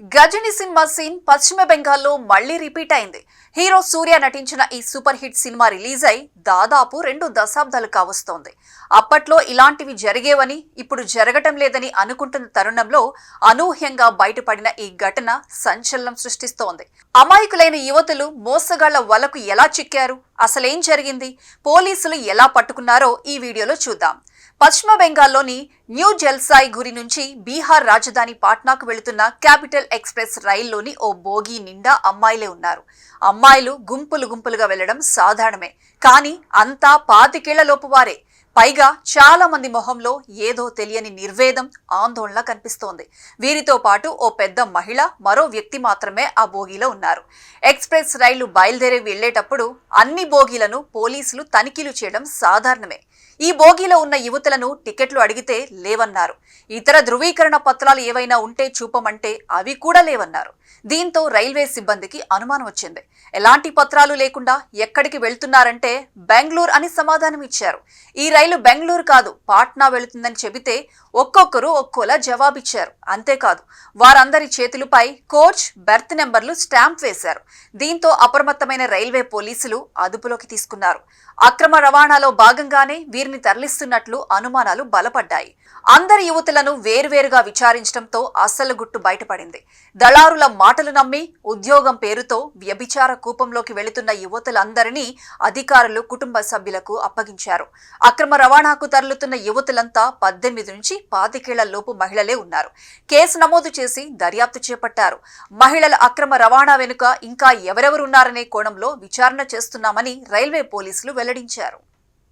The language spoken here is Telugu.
గజని సినిమా సీన్ పశ్చిమ బెంగాల్లో మళ్లీ రిపీట్ అయింది. హీరో సూర్య నటించిన ఈ సూపర్ హిట్ సినిమా రిలీజ్ అయి దాదాపు 2 దశాబ్దాలు కావస్తోంది. అప్పట్లో ఇలాంటివి జరిగేవని, ఇప్పుడు జరగటం లేదని అనుకుంటున్న తరుణంలో అనూహ్యంగా బయటపడిన ఈ ఘటన సంచలనం సృష్టిస్తోంది. అమాయకులైన యువతులు మోసగాళ్ల వలకు ఎలా చిక్కారు, అసలేం జరిగింది, పోలీసులు ఎలా పట్టుకున్నారో ఈ వీడియోలో చూద్దాం. పశ్చిమ బెంగాల్లోని న్యూ జల్సాయిగురి నుంచి బీహార్ రాజధాని పాట్నాకు వెళుతున్న క్యాపిటల్ ఎక్స్ప్రెస్ రైల్లోని ఓ బోగీ నిండా అమ్మాయిలే ఉన్నారు. అమ్మాయిలు గుంపులు గుంపులుగా వెళ్లడం సాధారణమే, కానీ అంతా 25 ఏళ్లలోపు వారే. పైగా చాలా మంది మొహంలో ఏదో తెలియని నిర్వేదం, ఆందోళన కనిపిస్తోంది. వీరితో పాటు ఓ పెద్ద మహిళ, మరో వ్యక్తి మాత్రమే ఆ బోగీలో ఉన్నారు. ఎక్స్ప్రెస్ రైలు బయలుదేరి వెళ్లేటప్పుడు అన్ని బోగీలను పోలీసులు తనిఖీలు చేయడం సాధారణమే. ఈ బోగీలో ఉన్న యువతులను టికెట్లు అడిగితే లేవన్నారు. ఇతర ధృవీకరణ పత్రాలు ఏవైనా ఉంటే చూపమంటే అవి కూడా లేవన్నారు. దీంతో రైల్వే సిబ్బందికి అనుమానం వచ్చింది. ఎలాంటి పత్రాలు లేకుండా ఎక్కడికి వెళ్తున్నారంటే బెంగళూరు అని సమాధానం ఇచ్చారు. ఈ రైలు బెంగళూరు కాదు, పాట్నా వెళుతుందని చెబితే ఒక్కొక్కరు ఒక్కోలా జవాబిచ్చారు. అంతేకాదు, వారందరి చేతులపై కోచ్, బెర్త్ నెంబర్లు స్టాంప్ వేశారు. దీంతో అప్రమత్తమైన రైల్వే పోలీసులు అదుపులోకి తీసుకున్నారు. అక్రమ రవాణాలో భాగంగానే వీరిని తరలిస్తున్నట్లు అనుమానాలు బలపడ్డాయి. అందరి యువతులను వేర్వేరుగా విచారించడంతో అసలు గుట్టు బయటపడింది. దళారుల మాటలు నమ్మి ఉద్యోగం పేరుతో వ్యభిచార కూపంలోకి వెళుతున్న యువతులందరినీ అధికారులు కుటుంబ సభ్యులకు అప్పగించారు. అక్రమ రవాణాకు తరలుతున్న యువతులంతా 18 నుంచి 25 ఏళ్ల లోపు మహిళలే ఉన్నారు. కేసు నమోదు చేసి దర్యాప్తు చేపట్టారు. మహిళల అక్రమ రవాణా వెనుక ఇంకా ఎవరెవరున్నారనే కోణంలో విచారణ చేస్తున్నామని రైల్వే పోలీసులు వెల్లడించారు.